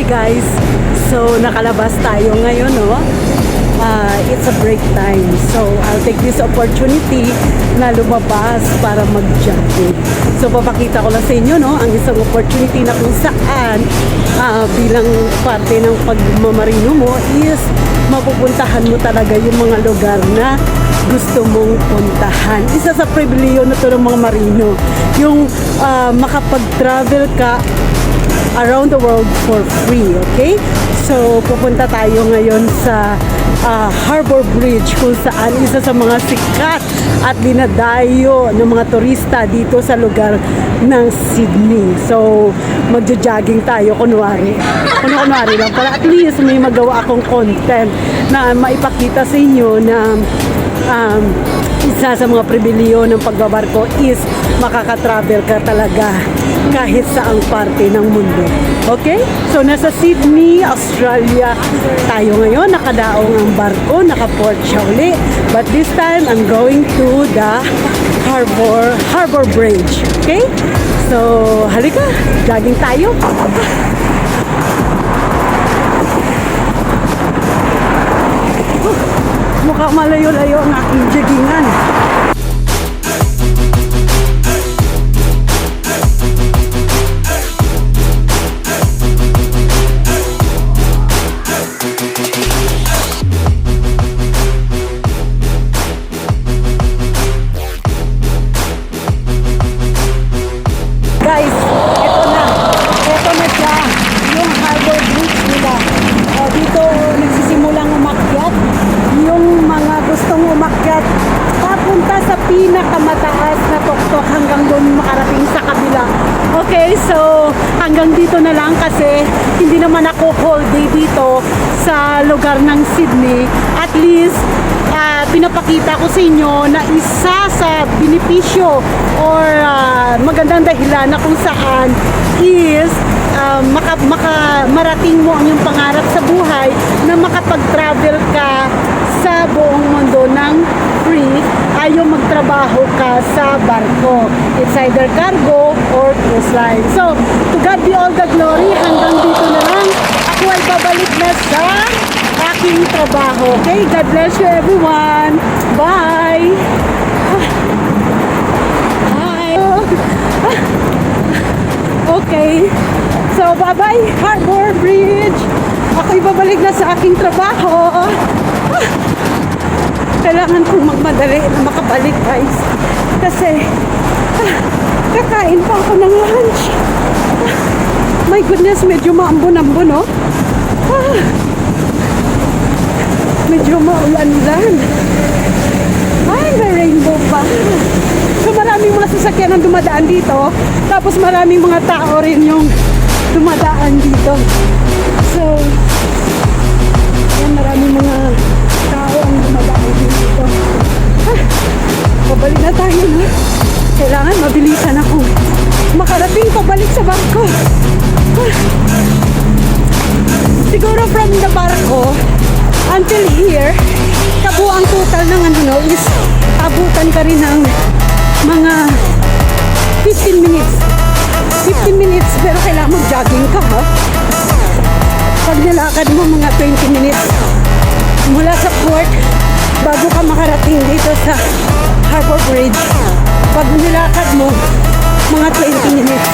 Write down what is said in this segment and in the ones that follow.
guys, so nakalabas tayo ngayon, no? It's a break time, so I'll take this opportunity na lumabas para mag-jogging. So papakita ko lang sa inyo, no, ang isang opportunity na kung saan bilang parte ng pagmamarino mo is mapupuntahan mo talaga yung mga lugar na gusto mong puntahan. Isa sa pribileyo na to ng mga marino, yung makapag-travel ka around the world for free, okay? So, pupunta tayo ngayon sa Harbor Bridge, kung saan isa sa mga sikat at dinadayo ng mga turista dito sa lugar ng Sydney. So, magja-jogging tayo, kunwari lang, para at least may magawa akong content na maipakita sa inyo na isa sa mga pribileyo ng pagbabarko is makaka-travel ka talaga kahit saang parte ng mundo. Okay? So, nasa Sydney, Australia tayo ngayon. Nakadaong ang barko, naka-port siya uli. But this time, I'm going to the Harbor Bridge. Okay? So, halika, jogging tayo. Mukhang malayo-layo ang aking joggingan. Guys, ito na siya, yung Harbor Bridge nila. Dito nagsisimulang umakyat yung mga gustong umakyat papunta sa pinakamataas na tuktok hanggang doon makarating sa kabila. Okay, so hanggang dito na lang kasi hindi naman ako whole day dito sa lugar ng Sydney. At least pinapakita ko sa inyo na isa sa benepisyo or magandang dahilan na kung saan is marating mo ang iyong pangarap sa buhay na makapag-travel ka sa buong mundo ng free, ayaw magtrabaho ka sa barko. It's either cargo or cruise line. So, to God be all the glory. Hanggang dito na lang. Ako ay babalik na sa aking trabaho. Okay? God bless you everyone. Bye! Hi! Okay. So, bye-bye, Harbor Bridge. Ako'y babalik na sa aking trabaho. Kailangan kong magmadali na makabalik, guys. Kasi, kakain pa ako ng lunch. My goodness, medyo maambon-ambon, no? Medyo maulan-ulan. Ay, may rainbow pa. So, maraming mga sasakyan ang dumadaan dito. Tapos, maraming mga tao rin yung dumadaan dito. So, yan, maraming mga tao ang dumadaan dito. Pabalik na tayo, no? Kailangan mabilisan ako makarating pabalik sa barko. Siguro from the barko until here, kabuang total ng is abutan ka rin ng mga 15 minutes. 15 minutes, pero kailangan mag-jogging ka, ha? Pag nilakad mo mga 20 minutes mula sa port bago ka makarating dito sa Harbor Bridge. Pag nilakad mo mga 20 minutes.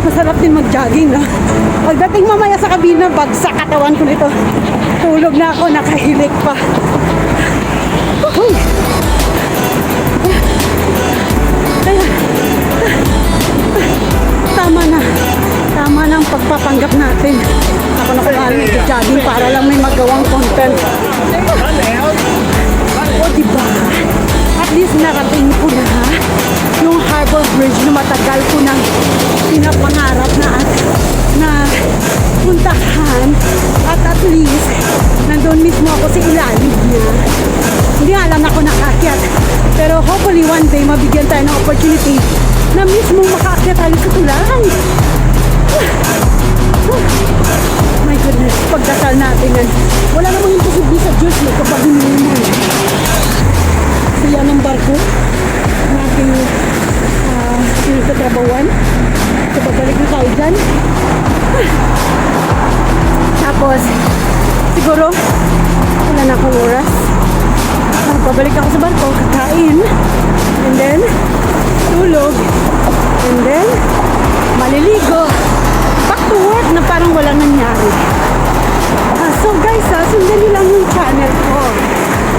Masarap din mag-jogging, no? Pagdating mamaya sa kabina, bagsak katawan ko nito. Tulog na ako, nakahilik pa. Uy! Tama na ang pagpapanggap natin. Ako na kung alam jogging para lang may magawang content. O diba? At least narating ko na yung Harbor Bridge na matagal ko nang pinapangarap na puntahan. At least nandun mismo ako sa ilalim niya. Hindi alam ako nakakyat. Pero hopefully one day mabigyan tayo ng opportunity na mismo makaakyat tayo sa tulay. My goodness, pagdasal natin yan. Wala namang imposible sa Diyos kapag hinili mo. So yan ang barko na aking pinagtatrabawan. So babalik na siguro wala na akong oras. Pabalik ako sa barko, kakain, and then tulog, and then maliligo, back to work na parang walang nangyari. So guys, sundan nyo lang yung channel ko.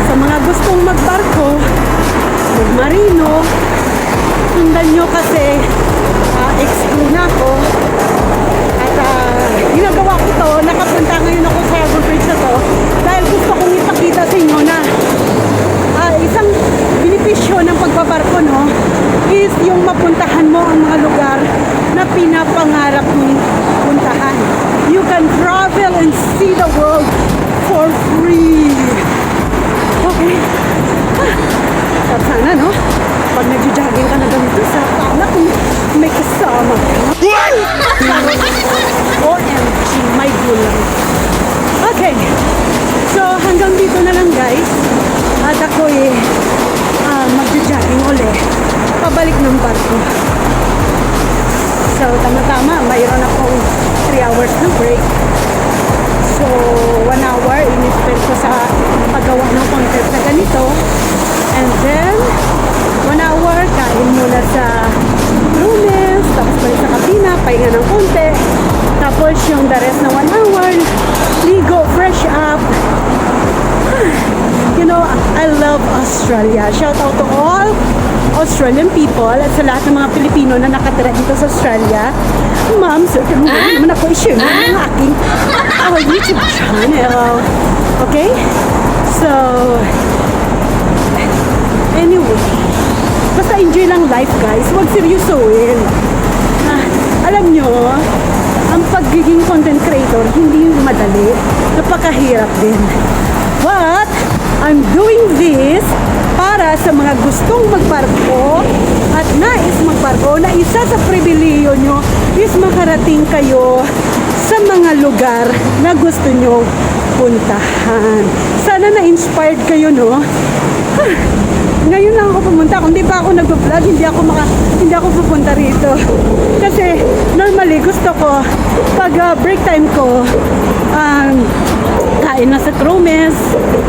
Sa mga gustong magbarko, magmarino, sundan nyo kasi ex-crew na ako. At ginagawa ko to, nakapunta ngayon ako sa Harbor Bridge na to dahil gusto kong ipakita sa inyo na isang benepisyo ng pagbabarko, no, is yung mapuntahan mo ang mga lugar na pinapangarap mong puntahan. You can travel and see the world for free. Okay? Sana, no? Pag nag-jogging ka na ganito, sana kung may kasama ka. OMG, my gulang. Okay. So, hanggang dito na lang, guys. At ako'y mag-jogging uli. Pabalik ng barko. So, tama-tama. Mayroon akong 3 hours na break. So, 1 hour in-spend ko sa paggawa ng content na ganito. And then, 1 hour, kain muna sa rooms. Tapos balik sa kabina, pahinga ng konti. Tapos yung the rest na 1 hour, ligo, fresh up. You know, I love Australia. Shout out to all Australian people at sa lahat ng mga Pilipino na nakatira dito sa Australia. Ma'am, sir, kung naman ako i-share ng aking YouTube channel. Okay? So, anyway, basta enjoy lang life, guys. Huwag seryosoin. Alam nyo, ang pagiging content creator, hindi madali. Napakahirap din. But, I'm doing this para sa mga gustong magbarko at nais magbarko na isa sa pribiliyo nyo is makarating kayo sa mga lugar na gusto nyo puntahan. Sana na-inspired kayo, no? Ngayon lang ako pumunta. Kung di pa ako nag-vlog, hindi ako pupunta rito. Kasi normally gusto ko pag break time ko, kain na sa crew mess,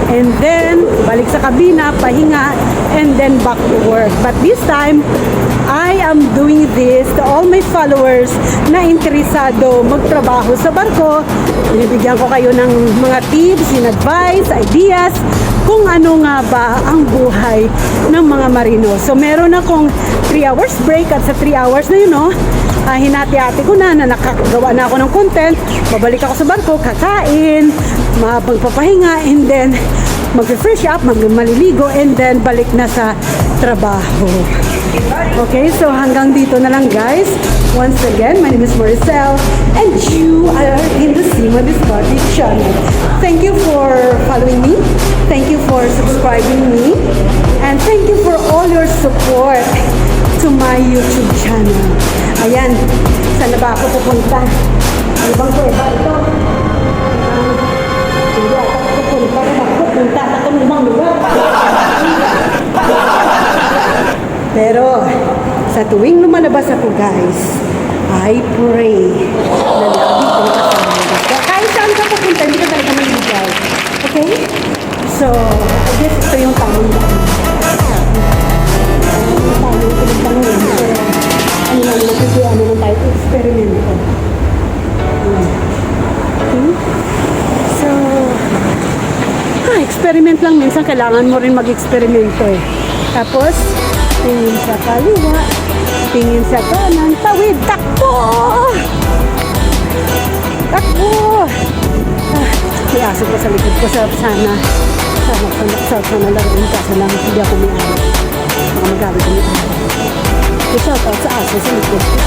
and then balik sa kabina, pahinga, and then back to work. But this time, I am doing this to all my followers na interesado magtrabaho sa barko. Binibigyan ko kayo ng mga tips, advice, ideas, kung ano nga ba ang buhay ng mga marino. So meron akong 3 hours break at sa 3 hours na yun, no, hinati-hati ko na nakagawa na ako ng content. Babalik ako sa barko, kakain, magpapahinga, and then mag-refresh up, maliligo, and then balik na sa trabaho. Okay, so hanggang dito na lang, guys. Once again, my name is Maricel, and you are in the Sima Discovery channel. Thank you for following me. Thank you for subscribing me. And thank you for all your support to my YouTube channel. Ayan, saan na ba ako pupunta? Ano bang pwede ito? Hindi ako pupunta sa kumumang lugar. Pero, sa tuwing lumalabas ako, guys, I pray na lagi kong kasama. Kahit saan ka pupunta, hindi ka talaga maligay. Okay? So, I guess ito yung tamang daan. Tamang pinagtanong. Ano lang, magiging ano lang tayo, eksperimento. Okay? So, experiment lang. Minsan kailangan mo rin mag-eksperimento eh. Tapos, tingin sa kaliwa, tingin sa kanan, tawid, takbo! Takbo! May aso ko sa likod ko, sana laruin ka, sana hindi ako may araw. Baka magalit ko may araw. So, shout out sa aso sa likod ko.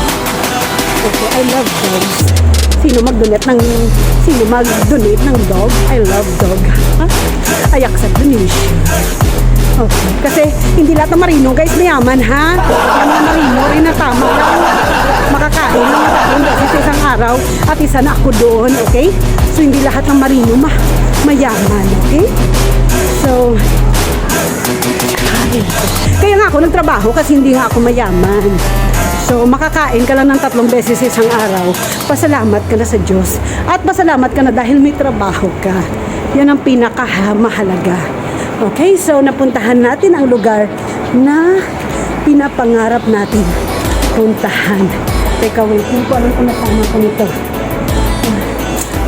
Okay, I love dogs. Sino mag-donate ng dog? I love dog. I accept donation. Okay. Kasi hindi lahat ng marino, guys, mayaman, ha? Yung mga marino rin na tama lang makakain ng tatlong beses sa isang araw at isa na ako doon, okay? So, hindi lahat ng marino mayaman, okay? So, kaya nga ako nagtrabaho kasi hindi nga ako mayaman. So, makakain ka lang ng 3 beses isang araw. Pasalamat ka na sa Diyos. At pasalamat ka na dahil may trabaho ka. Yan ang pinakamahalaga. Okay, so napuntahan natin ang lugar na pinapangarap natin puntahan. Teka, wait, hindi ko alam kung natama ko nito.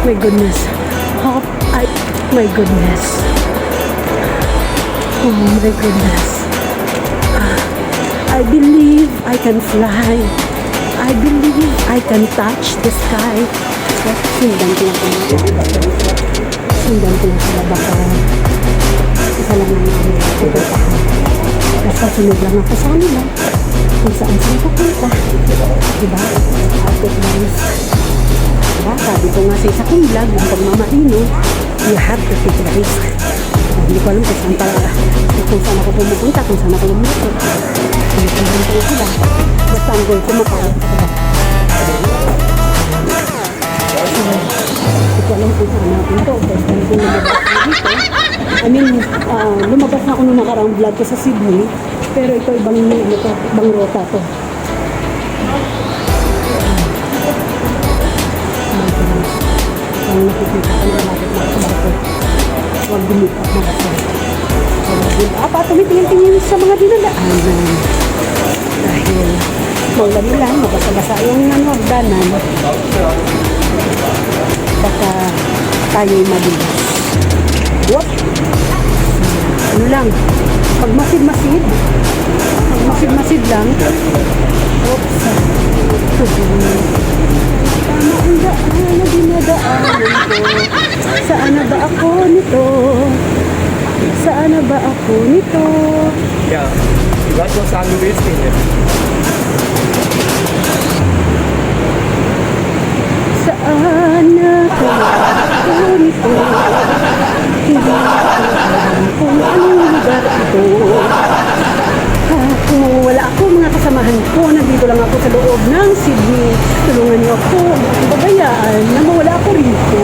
My goodness. My goodness. Oh my goodness. I believe I can fly. I believe I can touch the sky. Sundan ko lang sila baka isa lang namin pupuntahan. Basta sunod lang ako sa kanila kung saan saan pupunta. Diba? Outfit wise. Diba? Sabi ko nga sa isa kong vlog, yung pagmamarino, you have to take a risk. Hindi ko alam kung saan ako pumupunta, kung saan ako lumuto. Hindi ko alam kung sila. Basta ang goal ko makalit ako ba? Hindi ko alam kung saan natin to. First time ko lumabas dito. I mean, lumabas na ako nung nakaraang vlog ko sa Sydney. Pero ito ibang rota to. Ang nakikita ko na malapit na sa barko. Huwag bumikap na kasi. Tumitingin-tingin sa mga dinadaanan. Dahil maulan nila, mabasa-basa yung hagdanan. Baka tayo'y mabigas. What? Ano lang, magmasid-masid lang. Oops. Tama ang daan na dinadaanan ko. Saan na ba ako nito? Saan na ba ako nito? Ja, du weißt, was sagen du willst, Dinge. Saan na ako nito? Hindi ko alam kung anong lugar ito. Kung wala ako mga kasamahan ko, nandito lang ako sa loob ng Sydney. Tulungan niyo ako, babayaan na mawala ako rito.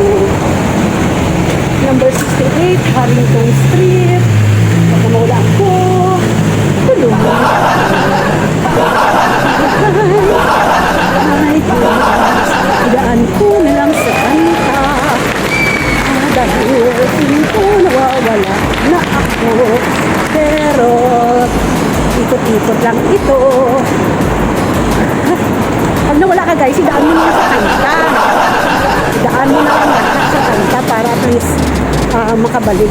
Number 68, Harrington Street. Baka mawala ako. Tulungan. Ay, idaan ko na lang sa kanta. Dahil feeling ko nawawala na ako. Pero ikot-ikot lang ito. Pag nawala ka guys, idaan mo na lang sa kanta. Idaan mo na lang sa kanta para at least makabalik.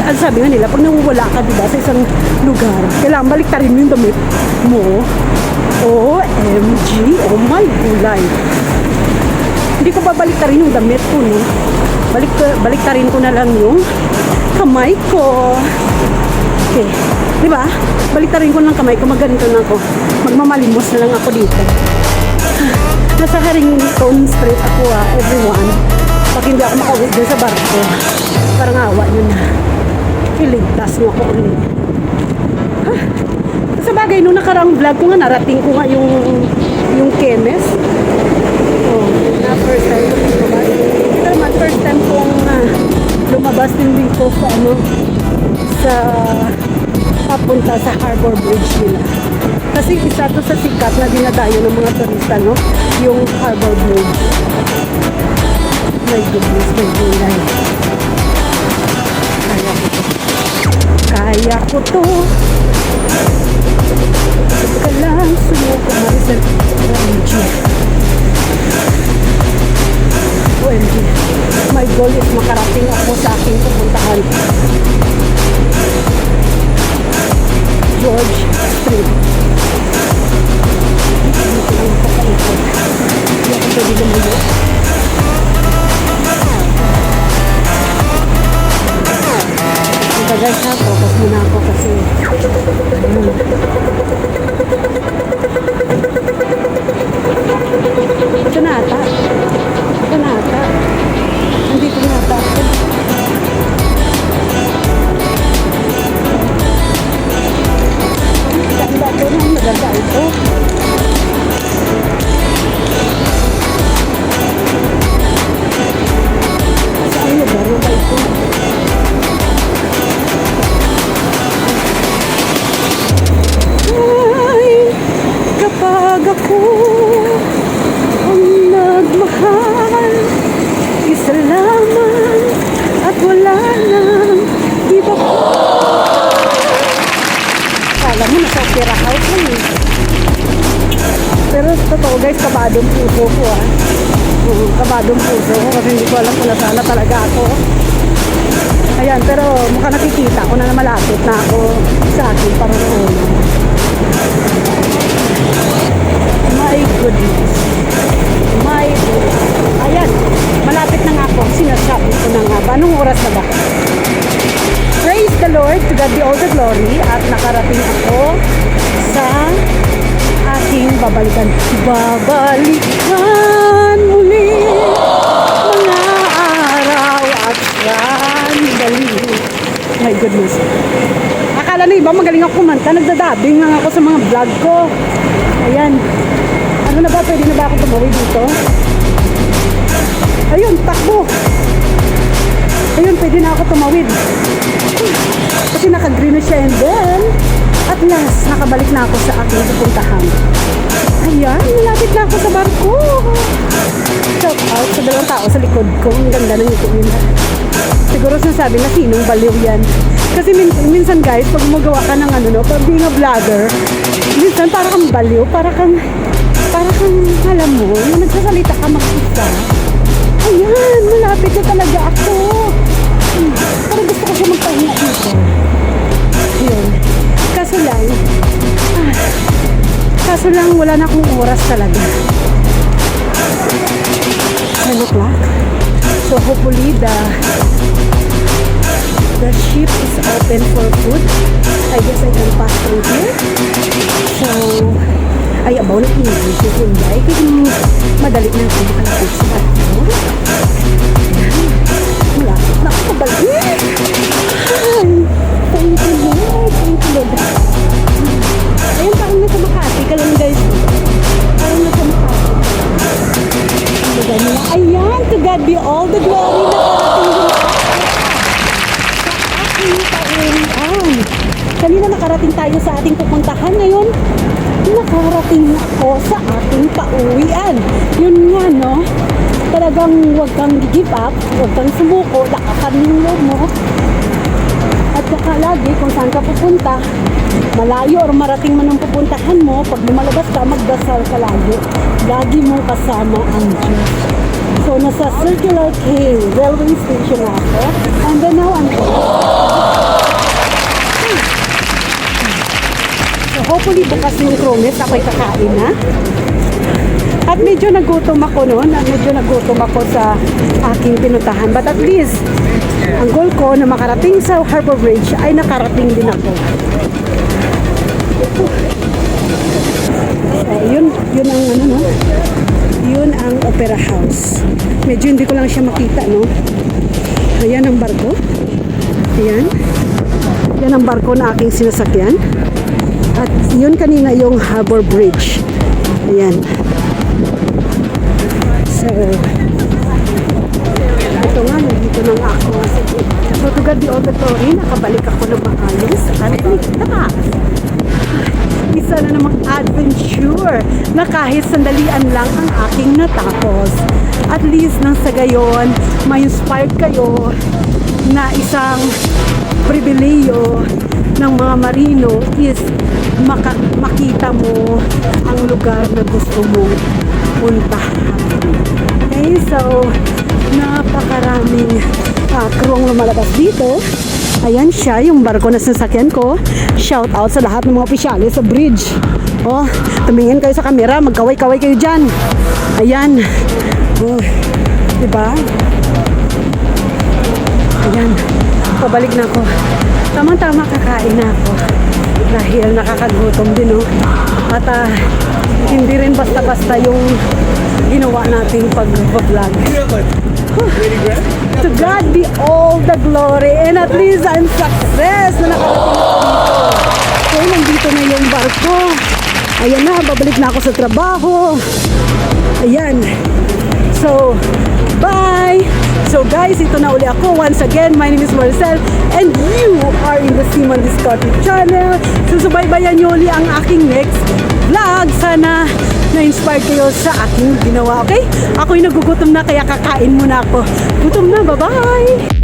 Ang sabi nga nila, pag nawawala ka diba sa isang lugar, kailangan baliktarin mo yung damit mo. OMG, oh my gulay. Hindi ko babaliktarin yung damit ko, no? Baliktarin ko na lang yung kamay ko. Okay. Diba? Baliktarin ko lang kamay ko. Magganito na ako. Magmamalimos na lang ako dito. Nasa Harrington Street ako, everyone. Pag hindi ako makauwi dun sa barko, parang awa nyo na. Iligtas mo ako ulit. Sa bagay, nung nakarang vlog ko nga, narating ko nga yung chemist. Oh, na first time ko lumabas. Ito naman, first time kong lumabas din dito sa sa papunta sa Harbor Bridge nila. Kasi isa to sa sikat na dinadayo ng mga turista, no? Yung Harbor Bridge. My goodness, my gulay. Kaya ko to. Ka lang, sumuko Maricel. OMG. OMG. My goal is makarating ako sa aking pupuntahan. George Street. Hindi ko lang papalikot. Hindi ako pwede lumayo. Ito guys ha, focus muna ako kasi ito na ata. Nandito na ata ako. Ganda ito na, maganda ito. Saan lugar na ba ito? ako guys, kabadong puso ko ah. Kabadong puso ko kasi hindi ko alam kung nasala talaga ako. Ayan, pero mukhang nakikita ko na malapit na ako sa aking Panginoon. My goodness. My goodness. Ayan, malapit na nga ako. Sinasabi ko na nga ba? Anong oras na ba? Praise the Lord, to God be all the glory. At nakarating ako sa aking babalikan. Babalikan muli mga araw at sandali. My goodness. Akala na iba magaling ako kumanta. Nagdadabing lang ako sa mga vlog ko. Ayan. Ano na ba? Pwede na ba ako tumawid dito? Ayun, takbo. Ayun, pwede na ako tumawid. Kasi naka-green na siya and then at last, nakabalik na ako sa aking pupuntahan. Ayan, malapit na ako sa barko. Shout out sa dalawang tao sa likod ko. Ang ganda ng ito nila. Siguro sinasabi na sinong baliw yan. Kasi minsan guys, pag gumagawa ka ng pag being a vlogger, minsan para kang baliw, para kang alam mo, na nagsasalita ka mag-isa. Ayan, malapit na talaga ako. Parang gusto ko siya magpahinga dito. Yun. Kaso lang, wala na akong oras talaga. 10 o'clock. So hopefully the ship is open for food. I guess I can pass through here. So, ay abaw na English yung Hyundai. Kasi madali na ako makalapit sa barko. Malapit na ako pabalik. Ay, thank you Lord. Thank you Lord. Ayun, parang nasa Makati ka lang guys. Parang nasa Makati. Maganda. Ayan, to God be all the glory na parating sa aking pauwian. Kanina nakarating tayo sa ating pupuntahan. Ngayon, nakarating ako sa ating pauwian. Yun nga, no? Talagang huwag kang give up, huwag kang sumuko, lakasan yung loob mo. At saka lagi, kung saan ka pupunta, malayo or marating man ang pupuntahan mo, pag lumalabas ka, magdasal ka lagi. Lagi mong kasama ang Diyos. So, nasa Circular K railway station na ako. And then now, so, hopefully, bukas yung Chromit, ako'y kakain na. At medyo nagutom ako noon. Medyo nagutom ako sa aking pinuntahan. But at least, ang goal ko na makarating sa Harbor Bridge ay nakarating din ako. Yun ang no? Yun ang Opera House. Medyo hindi ko lang siya makita, no? Ayan ang barko. Ayan. Yan ang barko na aking sinasakyan. At yun kanina yung Harbor Bridge. Ayan. So, ito nga, nandito na nga ako. So, to God be all the glory, nakabalik ako ng maayos. At ligtas. Isa na namang adventure na kahit sandalian lang ang aking natapos. At least nang sa gayon, ma-inspired kayo na isang pribileyo ng mga marino is makita mo ang lugar na gusto mong puntahan. Okay, so napakaraming crew ang lumalabas dito. Ayan siya, yung barko na sasakyan ko. Shout out sa lahat ng mga opisyalis sa bridge. Oh, tumingin kayo sa camera, magkaway-kaway kayo dyan. Ayan. Oh, diba? Ayan, pabalik na ako. Tamang-tama kakain na ako. Dahil nakakagutom din, oh. At hindi rin basta-basta yung ginawa nating pag-vlog. To God be all the glory, and at least I'm success na nakarating ako dito. So, nandito na yung barko. Ayan na, babalik na ako sa trabaho. Ayan. So, bye! So guys, ito na uli ako. Once again, my name is Maricel, and you are in the Simon Discarte channel. So, subaybayan nyo uli ang aking next vlog. Sana na-inspire kayo sa aking ginawa, okay? Ako'y nagugutom na, kaya kakain muna ako. Gutom na, bye-bye!